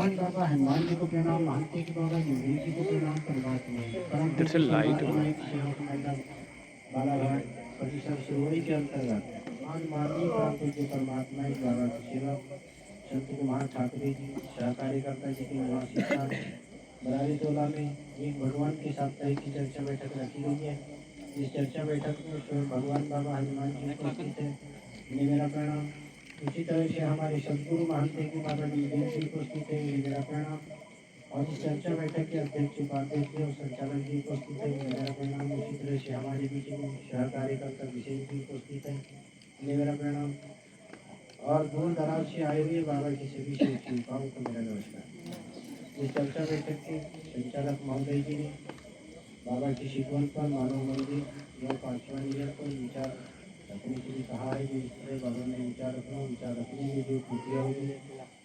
भगवान बाबा हनुमान जी को प्रणाम, मानते कि बाबा जगदीश जी को प्रणाम, परमात्मा परम इधर से लाइट परमात्मा एक सेवक मंडल बालाघाट परिसर सुरवई के अंतर्गत आज माननीय परम पूज्य परमात्मा एक बाबा के सेवक संत कुमार ठाकुर जी सहकार्यकर्ता जी के निवासी स्थान बरारी टोला में एक भगवान के साप्ताहिक की चर्चा बैठक रखी गई है। इस चर्चा बैठक में स्वयं भगवान बाबा हनुमान जी उपस्थित है, इन्हें मेरा प्रणाम। उसी तरह से हमारे सदगुरु महंत की बाबा जगदीश जी उपस्थित है, इन्हें मेरा प्रणाम। और इस चर्चा बैठक के अध्यक्ष उपाध्यक्ष और संचालक जी उपस्थित है, इन्हें मेरा प्रणाम। उसी तरह से हमारे बीच में सह कार्यकर्ता विशेष जी उपस्थित है, इन्हें मेरा प्रणाम। और दूर दराज से आए हुए बाबा की सभी सेवकाओं को मेरा नमस्कार। इस चर्चा बैठक के संचालक महोदय जी ने बाबा की शिकवन पर मानव मंदिर और पांचवा नियम पर विचार रखने के लिए कहा है। जो इस तरह बाबा ने विचार रखना, विचार रखने में जो त्रुटियाँ होगी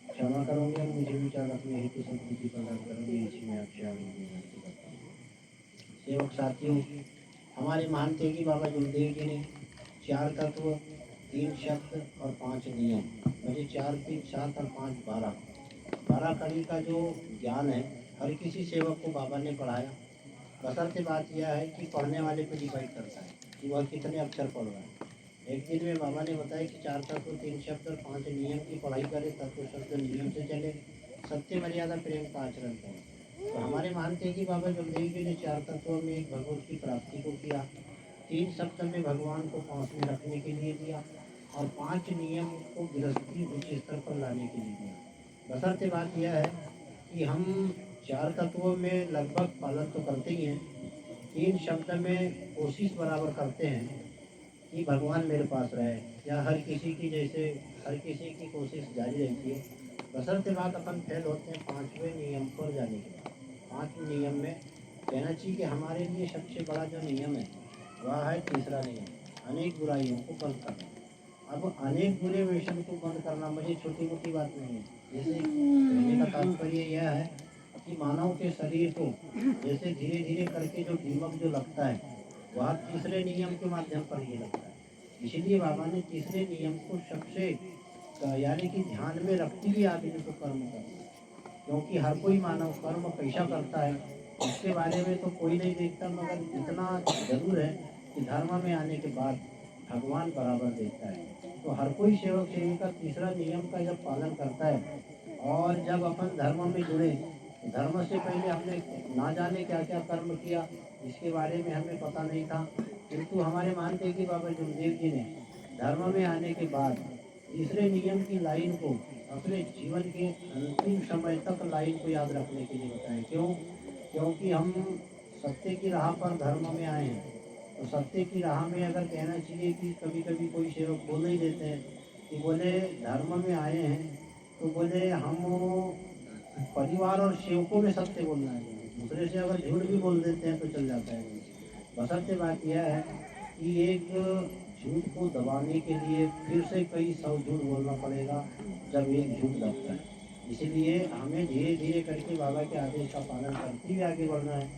क्षमा करोगे और मुझे विचार रखने हेतु सद्बुद्धि प्रदान करोगे, इसी में आपसे आगे करता हूँ। सेवक साथियों, हमारे मानते कि बाबा गुरुदेव जी ने 4 तत्व, 3 शब्द और 5 नियम, मुझे 4 3 7 और 5 12 कड़ी का जो ज्ञान है हर किसी सेवक को बाबा ने पढ़ाया। बशर्ते बात यह है कि पढ़ने वाले पे डिपेंड करता है कि वह कितने अक्षर पढ़ रहा है। एक दिन में बाबा ने बताया कि 4 तत्व, 3 शब्द और 5 नियम की पढ़ाई करे, तत्व शब्द नियम से चले, सत्य मर्यादा प्रेम का आचरण करें। तो हमारे मानते हैं कि बाबा जगदेव जी ने 4 तत्वों में एक भगवत की प्राप्ति को किया, 3 शब्द में भगवान को पास में रखने के लिए दिया और 5 नियम को गृहस्थी उच्च स्तर पर लाने के लिए दिया। बशर्ते बात यह है कि हम 4 तत्वों में लगभग पालन तो करते ही हैं, 3 शब्द में कोशिश बराबर करते हैं कि भगवान मेरे पास रहे, या हर किसी की जैसे हर किसी की कोशिश जारी रहती है। बशर्ते बात अपन फेल होते हैं 5वें नियम पर जाने के बाद। 5वें नियम में कहना चाहिए कि हमारे लिए सबसे बड़ा जो नियम है वह है तीसरा नियम, अनेक बुराइयों को बंद करना। अब अनेक बुरे व्यसन को बंद करना मुझे छोटी मोटी बात नहीं है। जैसे कहने का तात्पर्य यह है कि मानव के शरीर को जैसे धीरे धीरे करके जो दीमक जो लगता है वह तीसरे नियम के माध्यम पर ही लगता है। इसीलिए बाबा ने तीसरे नियम को सबसे यानी कि ध्यान में रखते हुए आदमी को कर्म करना, क्योंकि हर कोई मानव कर्म कैसा करता है इसके बारे में तो कोई नहीं देखता, मगर इतना जरूर है कि धर्म में आने के बाद भगवान बराबर देखता है। तो हर कोई सेवक सेविका तीसरा नियम का जब पालन करता है और जब अपन धर्म में जुड़े, धर्म से पहले हमने ना जाने क्या क्या कर्म किया इसके बारे में हमें पता नहीं था, किंतु हमारे मानते कि बाबा गुरुदेव जी ने धर्म में आने के बाद तीसरे नियम की लाइन को अपने जीवन के अंतिम समय तक लाइन को याद रखने के लिए बताएं। क्यों? क्योंकि हम सत्य की राह पर धर्म में आए हैं, तो सत्य की राह में अगर कहना चाहिए कि कभी कभी कोई सेवक बोल ही देते हैं कि बोले धर्म में आए हैं, तो बोले हम परिवार और सेवकों में सत्य बोलना है, दूसरे से अगर झूठ भी बोल देते हैं तो चल जाता है। बशर्ते बात यह है कि एक झूठ को दबाने के लिए फिर से कई 100 झूठ बोलना पड़ेगा जब एक झूठ दबता है। इसीलिए हमें धीरे धीरे करके बाबा के आदेश का पालन करते हुए आगे बढ़ना है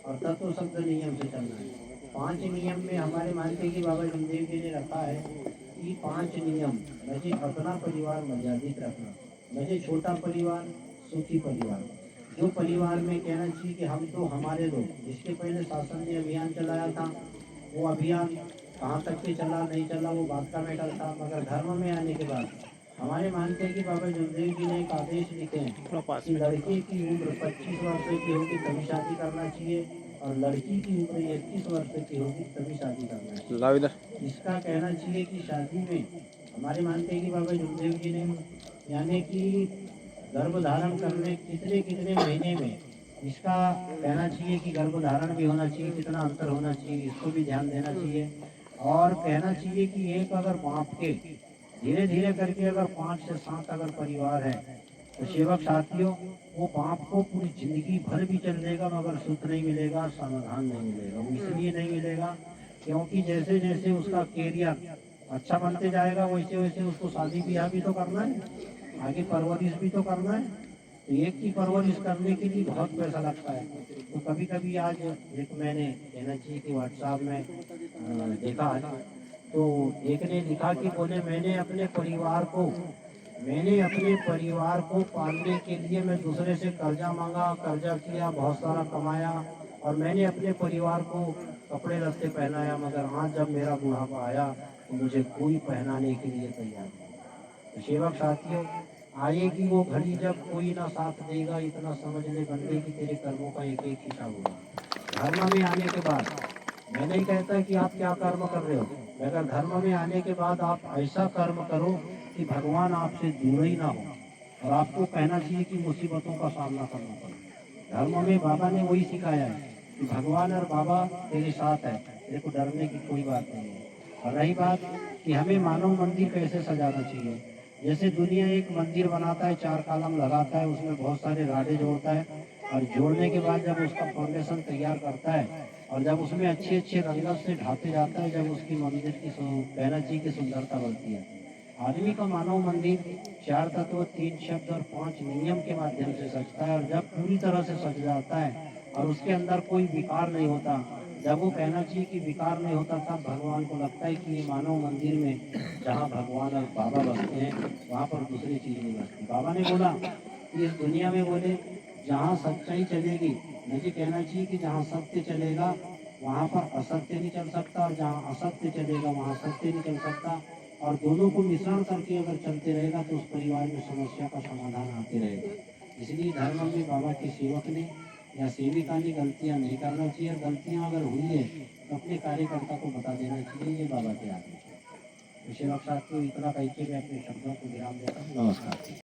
और तत्व शब्द नियम से चलना है। 5 नियम में हमारे मानते कि बाबा गुरुदेव जी ने रखा है कि 5 नियम, मुझे अपना परिवार मर्यादित रखना, मुझे छोटा परिवार, सुखी परिवार। जो परिवार में कहना चाहिए कि हम तो हमारे लोग, जिसके पहले शासन ने अभियान चलाया था वो अभियान कहाँ तक के चला नहीं चला वो बात का मैटर था, मगर धर्म में आने के बाद हमारे मानते हैं कि बाबा गुरुदेव जी ने एक आदेश लिखे हैं कि लड़के की उम्र 25 वर्ष की होगी तभी शादी करना चाहिए और लड़की की उम्र 21 वर्ष की होगी तभी शादी करना चाहिए। इसका कहना चाहिए कि शादी में हमारे मानते हैं कि बाबा गुरुदेव जी ने यानी कि गर्भ धारण करने कितने कितने महीने में, इसका कहना चाहिए कि गर्भ धारण भी होना चाहिए, कितना अंतर होना चाहिए इसको भी ध्यान देना चाहिए। और कहना चाहिए कि एक अगर बाप के धीरे धीरे करके अगर 5 से 7 अगर परिवार है तो सेवक साथियों वो बाप को पूरी जिंदगी भर भी चल देगा मगर सुख नहीं मिलेगा, समाधान नहीं मिलेगा। वो इसलिए नहीं मिलेगा क्योंकि जैसे जैसे उसका कैरियर अच्छा बनते जाएगा वैसे वैसे उसको शादी ब्याह भी तो करना है, आगे परवरिश भी तो करना है। तो एक की परवरिश करने के लिए बहुत पैसा लगता है। तो कभी कभी आज एक मैंने कहना चाहिए कि व्हाट्सएप में देखा है, तो एक ने लिखा कि बोले मैंने अपने परिवार को मैंने अपने परिवार को पालने के लिए मैं दूसरे से कर्जा मांगा, कर्जा किया, बहुत सारा कमाया और मैंने अपने परिवार को कपड़े लत्ते पहनाया, मगर आज जब मेरा बुढ़ापा आया तो मुझे कोई पहनाने के लिए तैयार नहीं। तो सेवक साथियों, आएगी वो घड़ी जब कोई ना साथ देगा, इतना समझ ले बंदे की तेरे कर्मों का एक एक हिसाब होगा। धर्म में आने के बाद मैं नहीं कहता कि आप क्या कर्म कर रहे हो, मगर धर्म में आने के बाद आप ऐसा कर्म करो कि भगवान आपसे दूर ही ना हो और आपको कहना चाहिए कि मुसीबतों का सामना करना पड़े। धर्म में बाबा ने वही सिखाया है कि भगवान और बाबा तेरे साथ है, तेरे को डरने की कोई बात नहीं है। और रही बात कि हमें मानव मंदिर कैसे सजाना चाहिए, जैसे दुनिया एक मंदिर बनाता है, 4 कॉलम लगाता है, उसमें बहुत सारे राडे जोड़ता है और जोड़ने के बाद जब उसका फाउंडेशन तैयार करता है और जब उसमें अच्छे अच्छे रंगत से ढापे जाता है, जब उसकी मंदिर की कहना चाहिए कि सुंदरता बढ़ती है। आदमी का मानव मंदिर 4 तत्व, 3 शब्द और 5 नियम के माध्यम से सजता है और जब पूरी तरह से सज जाता है और उसके अंदर कोई विकार नहीं होता, जब वो कहना चाहिए कि विकार नहीं होता, तब भगवान को लगता है कि ये मानव मंदिर में जहाँ भगवान और बाबा बसते हैं वहाँ पर दूसरी चीज़ नहीं बसती। बाबा ने बोला कि इस दुनिया में बोले जहाँ सच्चाई चलेगी, मुझे कहना चाहिए कि जहाँ सत्य चलेगा वहाँ पर असत्य नहीं चल सकता और जहाँ असत्य चलेगा वहाँ सत्य नहीं चल सकता और दोनों को मिश्रण करके अगर चलते रहेगा तो उस परिवार में समस्या का समाधान आते रहेगा। इसलिए धर्म में बाबा के सेवक ने या सेविका ने गलतियाँ नहीं करना चाहिए, गलतियाँ अगर हुई है तो अपने कार्यकर्ता को बता देना चाहिए, ये बाबा के आदेश है। तो सेवक साथियों, इतना कह के मैं अपने शब्दों को विराम देता हूँ। नमस्कार।